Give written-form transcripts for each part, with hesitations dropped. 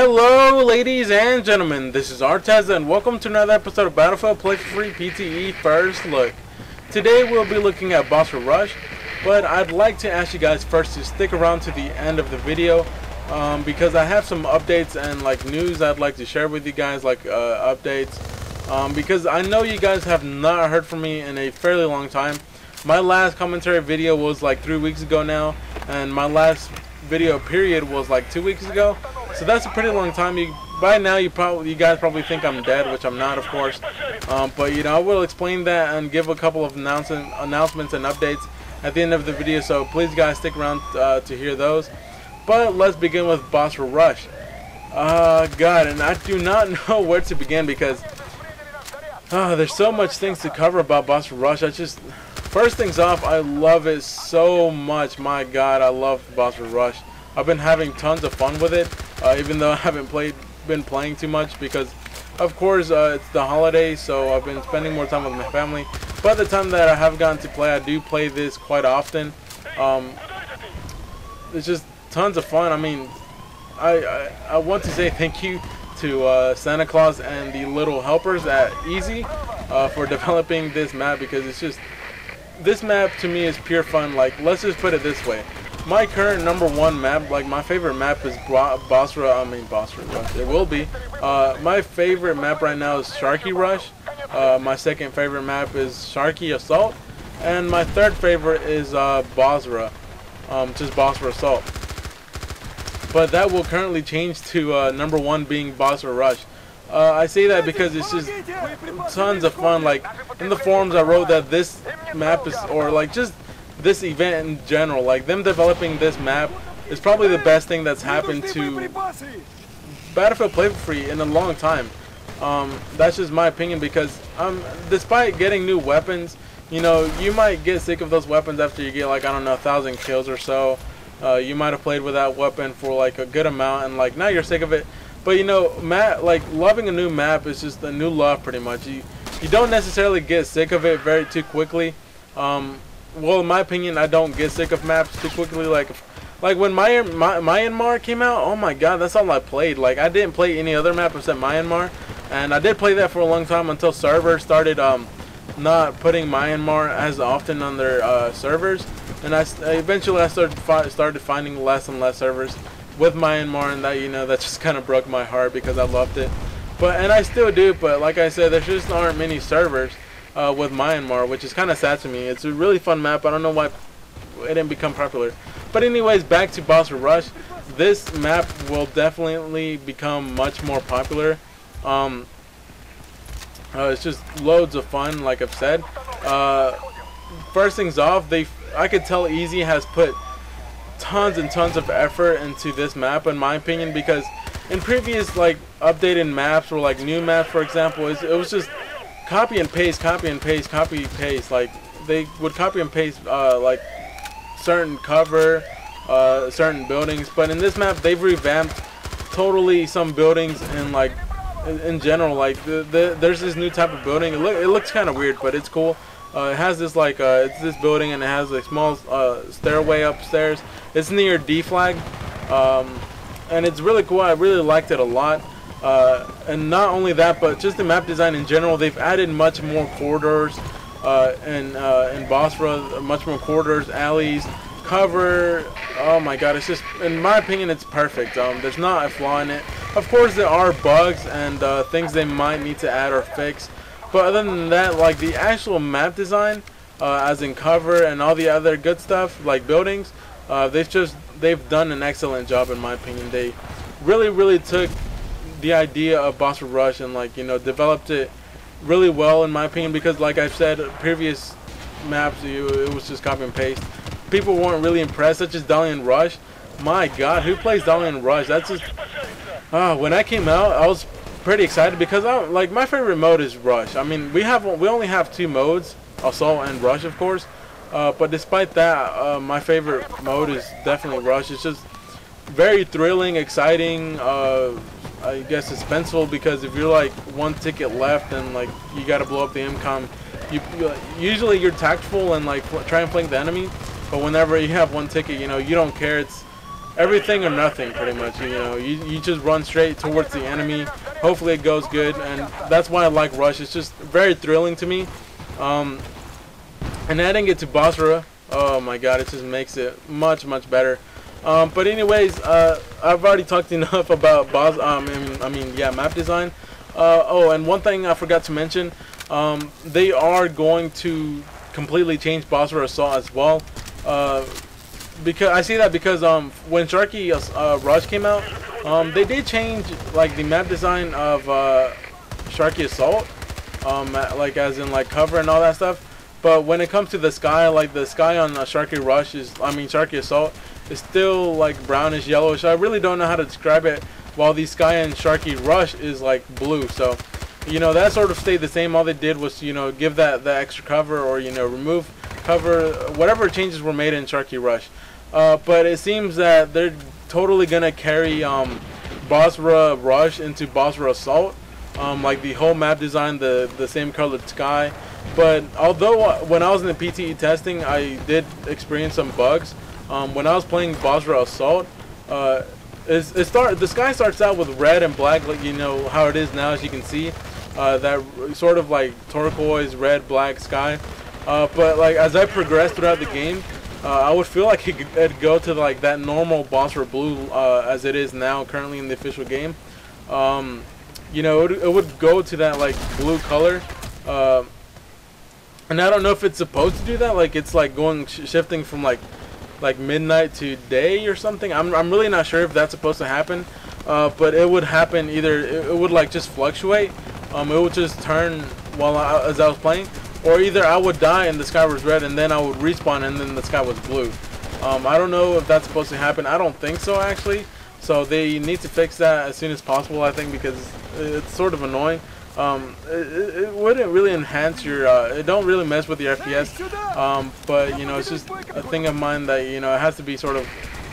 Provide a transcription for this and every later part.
Hello ladies and gentlemen, this is Artez and welcome to another episode of Battlefield Play4Free PTE First Look. Today we'll be looking at Basra Rush, but I'd like to ask you guys first to stick around to the end of the video because I have some updates and news I'd like to share with you guys, updates, because I know you guys have not heard from me in a fairly long time. My last commentary video was like 3 weeks ago now, and my last video period was like 2 weeks ago. So that's a pretty long time. By now you guys probably think I'm dead, which I'm not, of course. But you know, I will explain that and give a couple of announcements and updates at the end of the video. So please guys stick around to hear those. But let's begin with Basra Rush. God, and I do not know where to begin because there's so much things to cover about Basra Rush. First things off, I love it so much. My God, I love Basra Rush. I've been having tons of fun with it, even though I haven't been playing too much because, of course, it's the holidays, so I've been spending more time with my family. But the time that I have gotten to play, I do play this quite often. It's just tons of fun. I mean, I want to say thank you to Santa Claus and the little helpers at Easy for developing this map, because it's just, this map to me is pure fun. Let's just put it this way. My current #1 map, my favorite map is Basra Rush. It will be. My favorite map right now is Sharky Rush. My second favorite map is Sharky Assault. And my third favorite is Basra. Just Basra Assault. But that will currently change to #1 being Basra Rush. I say that because it's just tons of fun. In the forums I wrote that this map is, or just this event in general, them developing this map is probably the best thing that's happened to Battlefield Play4Free in a long time. That's just my opinion, because despite getting new weapons, you know, you might get sick of those weapons after you get I don't know, 1,000 kills or so. You might have played with that weapon for a good amount, and now you're sick of it. But you know, loving a new map is just a new love pretty much. You don't necessarily get sick of it too quickly. Well, in my opinion, I don't get sick of maps too quickly. Like when Myanmar came out, oh my God, that's all I played. I didn't play any other map except Myanmar, and I did play that for a long time until servers started not putting Myanmar as often on their servers, and eventually I started finding less and less servers with Myanmar, and that, you know, that just kind of broke my heart because I loved it. And I still do, but like I said, there just aren't many servers with Myanmar, which is kind of sad to me. It's a really fun map. I don't know why it didn't become popular. But anyways, back to Basra Rush. This map will definitely become much more popular. It's just loads of fun, like I've said. First things off, I could tell Easy has put tons and tons of effort into this map, in my opinion, because in previous updated maps, or new maps, for example, it was just copy and paste, copy and paste, copy and paste. They would copy and paste certain cover, certain buildings. But in this map, they've revamped totally some buildings, and in general, there's this new type of building. It looks kind of weird, but it's cool. It has this it's this building, and it has a small stairway upstairs. It's near D flag, and it's really cool. I really liked it a lot. And not only that, but just the map design in general. They've added much more corridors in Basra, much more corridors, alleys, cover. Oh my God, it's just, in my opinion, it's perfect. There's not a flaw in it. Of course, there are bugs and things they might need to add or fix. But other than that, the actual map design, as in cover and all the other good stuff, buildings, they've done an excellent job, in my opinion. They really took the idea of Basra Rush and you know, developed it really well, in my opinion, because like I've said, previous maps, it was just copy and paste. People weren't really impressed, such as Dalian Rush. My God, who plays Dalian Rush? That's just, when I came out, I was pretty excited because my favorite mode is Rush. I mean, we only have 2 modes, Assault and Rush, of course. But despite that, my favorite mode is definitely Rush. It's just very thrilling, exciting, I guess suspenseful, because if you're one ticket left and you gotta blow up the MCOM, usually you're tactful and try and flank the enemy. But whenever you have 1 ticket, you know, you don't care. everything or nothing, pretty much. You know, you just run straight towards the enemy. Hopefully it goes good, and that's why I like Rush. It's just very thrilling to me. And adding it to Basra, oh my god, it just makes it much better. But anyways, I've already talked enough about map design. Oh, and one thing I forgot to mention, they are going to completely change Basra Assault as well. Because I see that because when Sharky Rush came out, they did change like the map design of Sharky Assault, like as in like cover and all that stuff. But when it comes to the sky, like the sky on Sharky Rush Sharky Assault is still like brownish yellowish. I really don't know how to describe it. While the sky in Sharky Rush is like blue, so you know that sort of stayed the same. All they did was give that extra cover, or remove cover, whatever changes were made in Sharky Rush. But it seems that they're totally gonna carry Basra Rush into Basra Assault, like the whole map design, the same colored sky. But although when I was in the PTE testing, I did experience some bugs. When I was playing Basra Assault, the sky starts out with red and black, like how it is now, as you can see, that sort of like turquoise, red, black sky. But like as I progressed throughout the game, I would feel like it'd go to like that normal Basra blue as it is now currently in the official game. It would go to that like blue color, and I don't know if it's supposed to do that. Like it's like going shifting from like midnight to day or something. I'm really not sure if that's supposed to happen, but it would happen either. It would like just fluctuate. It would just turn as I was playing, or either I would die and the sky was red, and then I would respawn and then the sky was blue. I don't know if that's supposed to happen. I don't think so, actually. So they need to fix that as soon as possible, I think, because it's sort of annoying. It wouldn't really enhance your, it don't really mess with your FPS, but it's just a thing of mine that it has to be sort of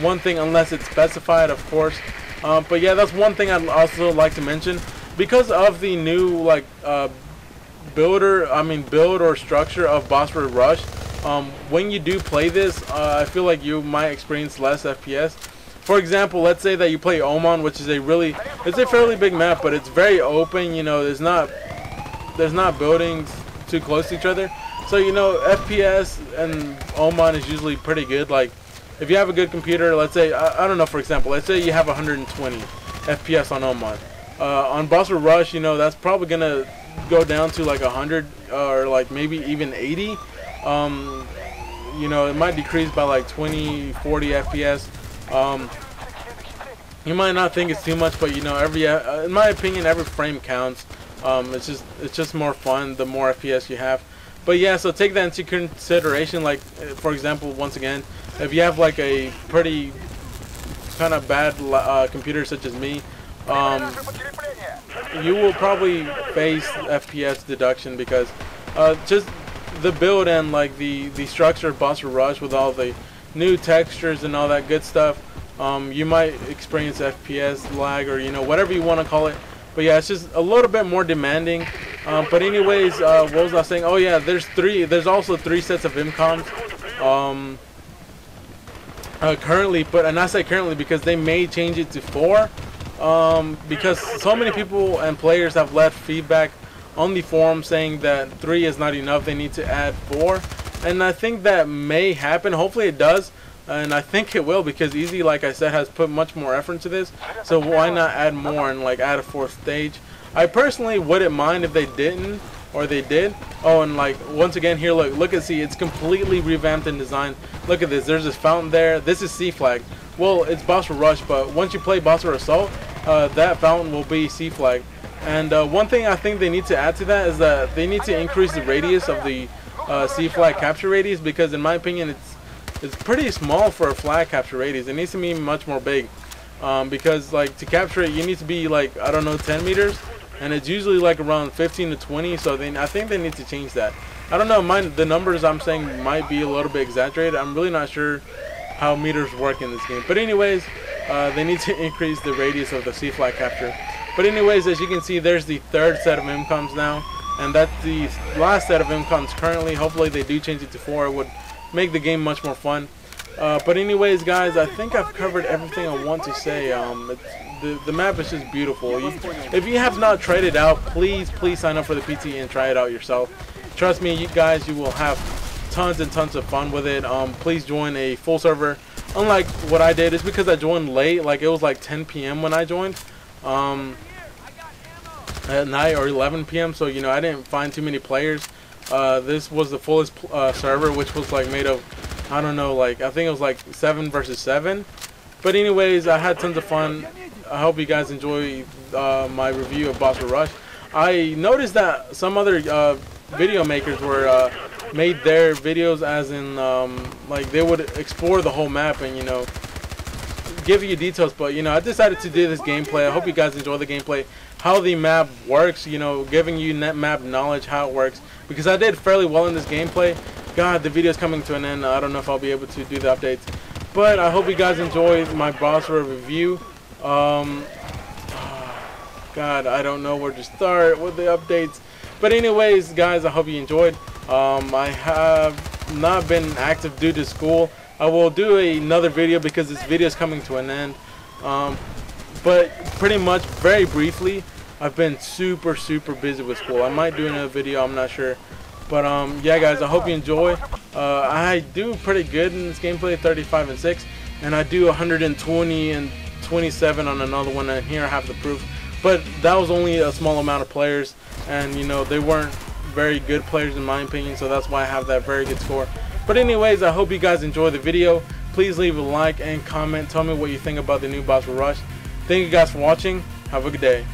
one thing unless it's specified, of course. But yeah, that's one thing I'd also like to mention, because of the new like build or structure of Basra Rush. When you do play this, I feel like you might experience less FPS. For example, let's say that you play Oman, which is it's a fairly big map, but it's very open. There's not buildings too close to each other. So FPS and Oman is usually pretty good. Like if you have a good computer, let's say I don't know, for example, let's say you have 120 FPS on Oman. On Basra Rush, that's probably gonna go down to like 100 or like maybe even 80. It might decrease by like 20, 40 FPS. You might not think it's too much, but in my opinion, every frame counts. It's just more fun the more FPS you have. But yeah, so take that into consideration. Like for example, once again, if you have like a pretty kind of bad computer such as me, you will probably face FPS deduction, because just the build and like the structure of Basra Rush with all the new textures and all that good stuff, you might experience FPS lag, or whatever you want to call it. But yeah, it's just a little bit more demanding. But anyways, what was I saying? Oh yeah, there's also 3 sets of MCOMs currently, and I say currently because they may change it to 4, because so many people and players have left feedback on the forum saying that 3 is not enough, they need to add 4. And I think that may happen. Hopefully it does, and I think it will, because Easy, like I said, has put much more effort into this. So why not add more and like add a 4th stage? I personally wouldn't mind if they didn't, or they did. Oh, and like once again here, look at, see, it's completely revamped in design. Look at this. There's this fountain there. This is C flag. Well, it's Basra Rush, but once you play Basra Assault, that fountain will be C flag. And one thing I think they need to add to that is that they need to increase the radius of the C flag capture radius, because in my opinion it's pretty small for a flag capture radius. It needs to be much more big, because like to capture it you need to be like, I don't know, 10 meters, and it's usually like around 15 to 20. So then I think they need to change that. I don't know, the numbers I'm saying might be a little bit exaggerated. I'm really not sure how meters work in this game, but anyways, they need to increase the radius of the C flag capture. But anyways, as you can see, there's the 3rd set of MCOMs now, and that's the last set of MCOMs currently. Hopefully they do change it to 4. It would make the game much more fun. But anyways, guys, I think I've covered everything I want to say. The map is just beautiful. If you have not tried it out, please sign up for the PTE and try it out yourself. Trust me, you guys, you will have tons and tons of fun with it. Please join a full server. Unlike what I did, it's because I joined late. Like, it was like 10 p.m. when I joined at night, or 11 p.m. So, you know, I didn't find too many players. This was the fullest server, which was like made of, I don't know, like, I think it was like 7 versus 7. But anyways, I had tons of fun. I hope you guys enjoy my review of Basra Rush. I noticed that some other video makers were made their videos as in like they would explore the whole map and, you know, give you details. But, you know, I decided to do this gameplay. I hope you guys enjoy the gameplay, how the map works, you know, giving you net map knowledge, how it works, because I did fairly well in this gameplay. God, the video's coming to an end. I don't know if I'll be able to do the updates, but I hope you guys enjoyed my Basra review. God, I don't know where to start with the updates. But anyways, guys, I hope you enjoyed. I have not been active due to school. I will do another video because this video is coming to an end. But pretty much, very briefly, I've been super busy with school. I might do another video, I'm not sure. But yeah, guys, I hope you enjoy. I do pretty good in this gameplay, 35 and 6, and I do 120 and 27 on another one, and here I have the proof. But that was only a small amount of players, and, you know, they weren't very good players in my opinion, so that's why I have that very good score. But anyways, I hope you guys enjoy the video. Please leave a like and comment. Tell me what you think about the new Basra Rush. Thank you guys for watching. Have a good day.